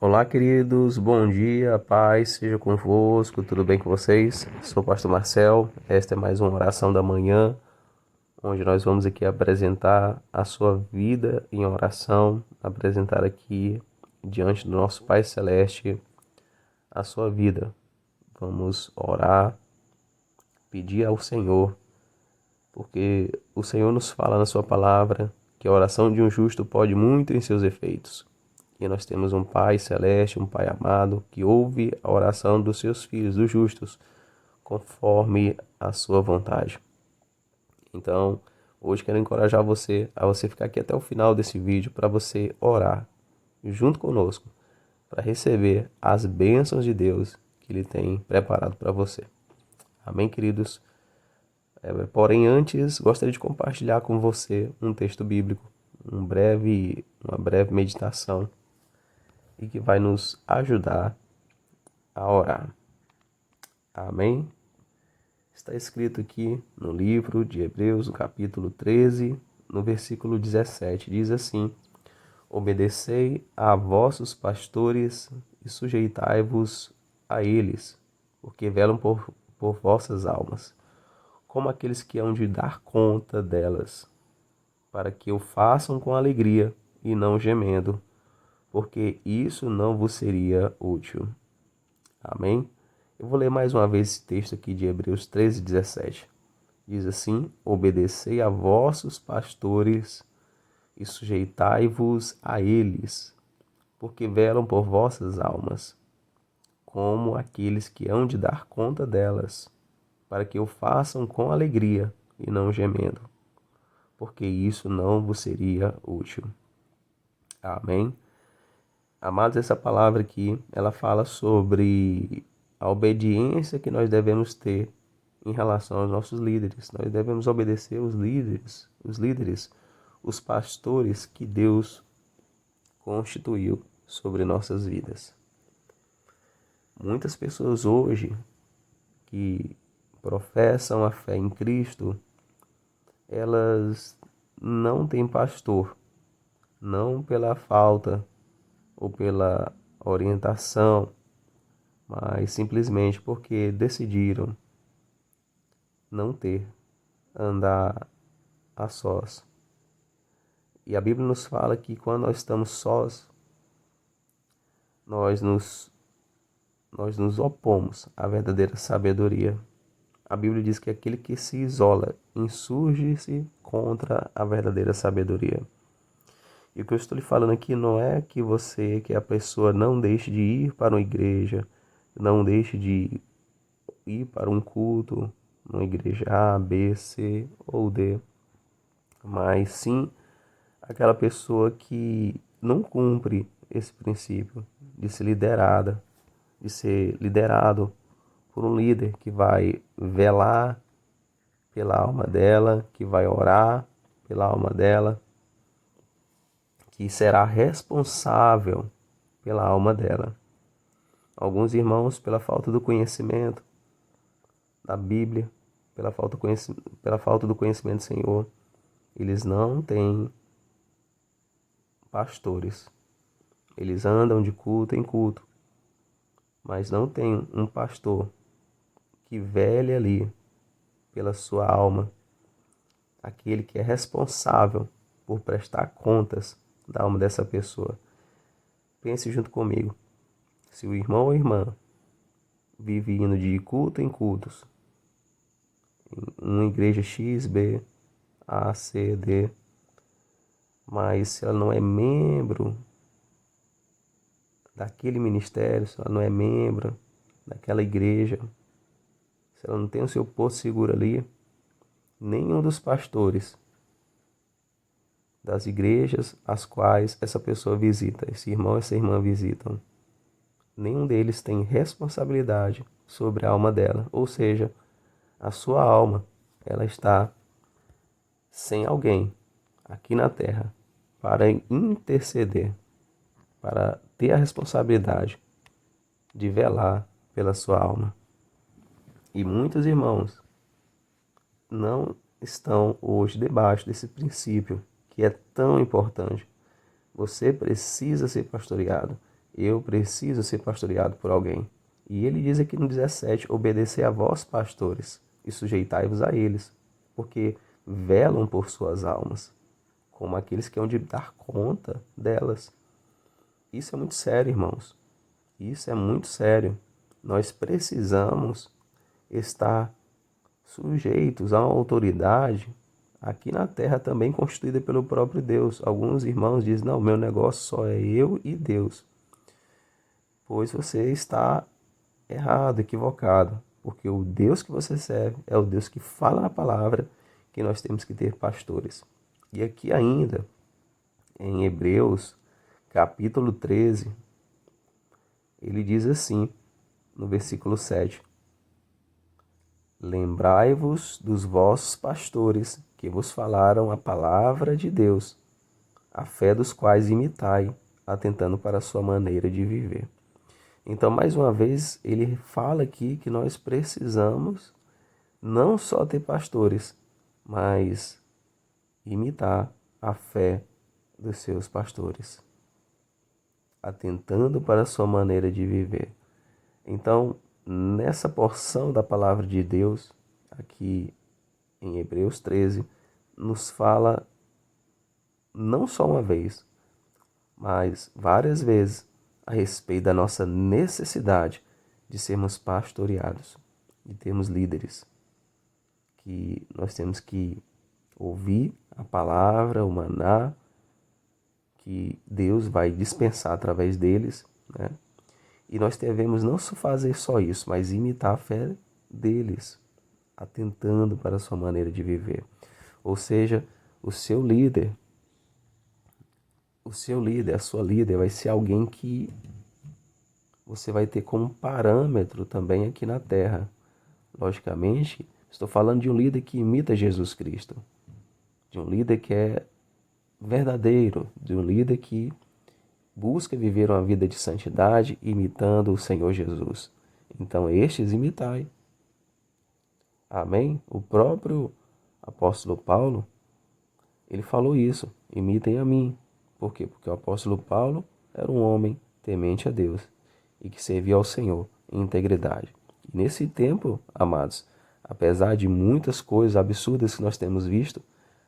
Olá, queridos, bom dia, paz seja convosco, tudo bem com vocês? Sou o pastor Marcel, esta é mais uma oração da manhã, onde nós vamos aqui apresentar a sua vida em oração, apresentar aqui diante do nosso Pai Celeste a sua vida. Vamos orar, pedir ao Senhor, porque o Senhor nos fala na sua palavra que a oração de um justo pode muito em seus efeitos. E nós temos um Pai Celeste, um Pai amado, que ouve a oração dos seus filhos, dos justos, conforme a sua vontade. Então, hoje quero encorajar você a você ficar aqui até o final desse vídeo para você orar junto conosco, para receber as bênçãos de Deus que Ele tem preparado para você. Amém, queridos? Porém, antes, gostaria de compartilhar com você um texto bíblico, uma breve meditação e que vai nos ajudar a orar. Amém? Está escrito aqui no livro de Hebreus, no capítulo 13, no versículo 17, diz assim: Obedecei a vossos pastores e sujeitai-vos a eles, porque velam por vossas almas, como aqueles que hão de dar conta delas, para que o façam com alegria e não gemendo, porque isso não vos seria útil. Amém? Eu vou ler mais uma vez esse texto aqui de Hebreus 13, 17. Diz assim: Obedecei a vossos pastores e sujeitai-vos a eles, porque velam por vossas almas, como aqueles que hão de dar conta delas, para que o façam com alegria e não gemendo, porque isso não vos seria útil. Amém? Amados, essa palavra aqui, ela fala sobre a obediência que nós devemos ter em relação aos nossos líderes. Nós devemos obedecer os pastores que Deus constituiu sobre nossas vidas. Muitas pessoas hoje que professam a fé em Cristo, elas não têm pastor, não pela falta ou pela orientação, mas simplesmente porque decidiram não ter, andar a sós. E a Bíblia nos fala que quando nós estamos sós, nós nos, nós nos opomos à verdadeira sabedoria. A Bíblia diz que aquele que se isola insurge-se contra a verdadeira sabedoria. E o que eu estou lhe falando aqui não é que a pessoa não deixe de ir para uma igreja, não deixe de ir para um culto, uma igreja A, B, C ou D, mas sim aquela pessoa que não cumpre esse princípio de ser liderado por um líder que vai velar pela alma dela, que vai orar pela alma dela, que será responsável pela alma dela. Alguns irmãos, pela falta do conhecimento da Bíblia, pela falta do conhecimento do Senhor, eles não têm pastores. Eles andam de culto em culto, mas não tem um pastor que vele ali pela sua alma, aquele que é responsável por prestar contas da alma dessa pessoa. Pense junto comigo. Se o irmão ou irmã vive indo de culto em cultos, em uma igreja X, B, A, C, D, mas se ela não é membro daquele ministério, se ela não é membro daquela igreja, se ela não tem o seu posto seguro ali, nenhum dos pastores das igrejas às quais essa pessoa visita, esse irmão e essa irmã visitam, nenhum deles tem responsabilidade sobre a alma dela, ou seja, a sua alma, ela está sem alguém aqui na terra para interceder, para ter a responsabilidade de velar pela sua alma. E muitos irmãos não estão hoje debaixo desse princípio que é tão importante. Você precisa ser pastoreado. Eu preciso ser pastoreado por alguém. E ele diz aqui no 17, obedecer a vós, pastores, e sujeitai-vos a eles, porque velam por suas almas, como aqueles que hão de dar conta delas. Isso é muito sério, irmãos. Isso é muito sério. Nós precisamos estar sujeitos a uma autoridade aqui na terra também constituída pelo próprio Deus. Alguns irmãos dizem, não, meu negócio só é eu e Deus. Pois você está errado, equivocado. Porque o Deus que você serve é o Deus que fala na palavra que nós temos que ter pastores. E aqui ainda, em Hebreus, capítulo 13, ele diz assim, no versículo 7, lembrai-vos dos vossos pastores, que vos falaram a palavra de Deus, a fé dos quais imitai, atentando para a sua maneira de viver. Então, mais uma vez, ele fala aqui que nós precisamos não só ter pastores, mas imitar a fé dos seus pastores, atentando para a sua maneira de viver. Então, nessa porção da palavra de Deus, aqui em Hebreus 13, nos fala não só uma vez, mas várias vezes a respeito da nossa necessidade de sermos pastoreados, de termos líderes, que nós temos que ouvir a palavra, o maná, que Deus vai dispensar através deles, né? E nós devemos não só fazer só isso, mas imitar a fé deles, atentando para a sua maneira de viver. Ou seja, o seu líder, a sua líder vai ser alguém que você vai ter como parâmetro também aqui na terra. Logicamente, estou falando de um líder que imita Jesus Cristo, de um líder que é verdadeiro, de um líder que busca viver uma vida de santidade imitando o Senhor Jesus. Então, estes imitai. Amém? O próprio apóstolo Paulo, ele falou isso, imitem a mim. Por quê? Porque o apóstolo Paulo era um homem temente a Deus e que servia ao Senhor em integridade. E nesse tempo, amados, apesar de muitas coisas absurdas que nós temos visto,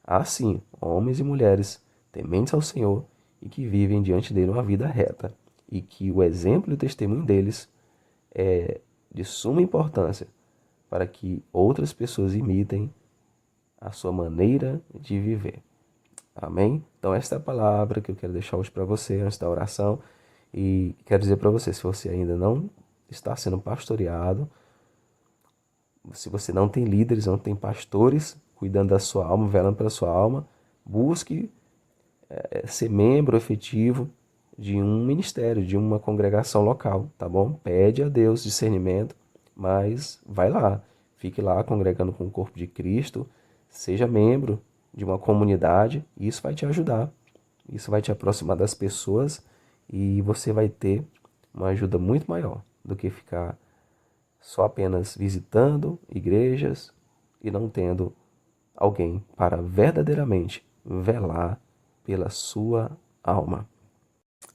há sim homens e mulheres tementes ao Senhor e que vivem diante dele uma vida reta, e que o exemplo e o testemunho deles é de suma importância para que outras pessoas imitem a sua maneira de viver. Amém? Então esta é a palavra que eu quero deixar hoje para você antes da oração, e quero dizer para você, se você ainda não está sendo pastoreado, se você não tem líderes, não tem pastores cuidando da sua alma, velando pela sua alma, busque ser membro efetivo de um ministério, de uma congregação local, tá bom? Pede a Deus discernimento, mas vai lá, fique lá congregando com o corpo de Cristo, seja membro de uma comunidade, isso vai te ajudar, isso vai te aproximar das pessoas e você vai ter uma ajuda muito maior do que ficar só apenas visitando igrejas e não tendo alguém para verdadeiramente velar pela sua alma.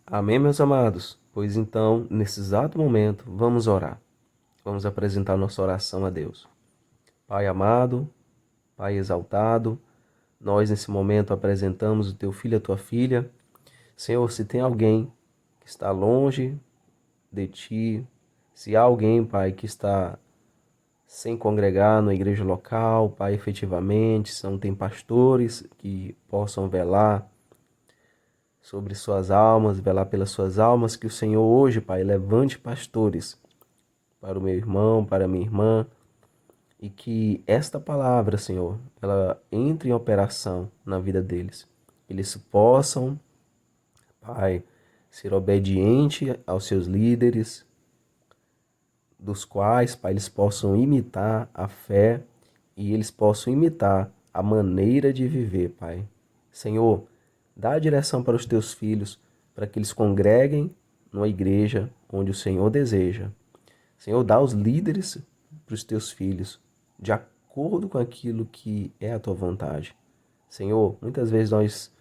Amém, meus amados? Pois então, nesse exato momento, vamos orar. Vamos apresentar nossa oração a Deus. Pai amado, Pai exaltado, nós nesse momento apresentamos o teu filho e a tua filha. Senhor, se tem alguém que está longe de ti, se há alguém, Pai, que está sem congregar na igreja local, Pai, efetivamente, se não tem pastores que possam velar sobre suas almas, velar pelas suas almas, que o Senhor hoje, Pai, levante pastores para o meu irmão, para a minha irmã, e que esta palavra, Senhor, ela entre em operação na vida deles. Eles possam, Pai, ser obediente aos seus líderes, dos quais, Pai, eles possam imitar a fé e eles possam imitar a maneira de viver, Pai. Senhor, dá a direção para os teus filhos, para que eles congreguem numa igreja onde o Senhor deseja. Senhor, dá os líderes para os teus filhos, de acordo com aquilo que é a tua vontade. Senhor, muitas vezes nós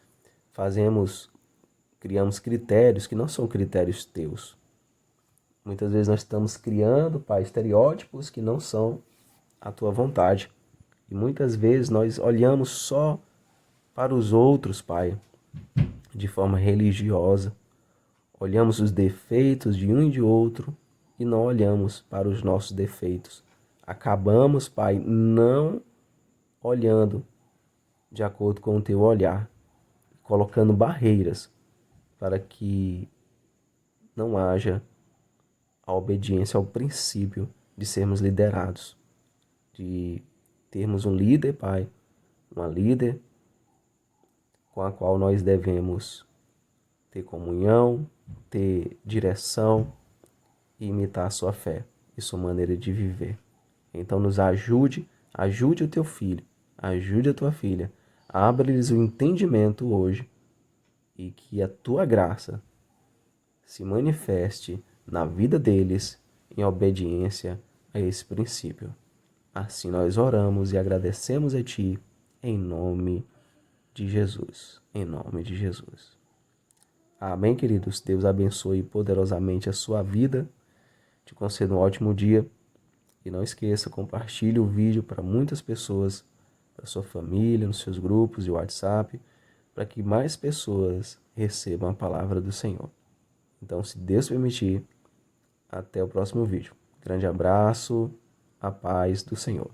criamos critérios que não são critérios teus. Muitas vezes nós estamos criando, Pai, estereótipos que não são a tua vontade. E muitas vezes nós olhamos só para os outros, Pai, de forma religiosa. Olhamos os defeitos de um e de outro e não olhamos para os nossos defeitos. Acabamos, Pai, não olhando de acordo com o teu olhar, colocando barreiras para que não haja a obediência ao princípio de sermos liderados, de termos um líder, Pai, uma líder com a qual nós devemos ter comunhão, ter direção e imitar a sua fé e sua maneira de viver. Então nos ajude, ajude o teu filho, ajude a tua filha, abre-lhes o entendimento hoje e que a tua graça se manifeste na vida deles em obediência a esse princípio. Assim nós oramos e agradecemos a Ti, em nome de Jesus. Em nome de Jesus. Amém, queridos? Deus abençoe poderosamente a sua vida, te conceda um ótimo dia. E não esqueça, compartilhe o vídeo para muitas pessoas, para sua família, nos seus grupos de WhatsApp, para que mais pessoas recebam a palavra do Senhor. Então, se Deus permitir, até o próximo vídeo. Grande abraço, a paz do Senhor.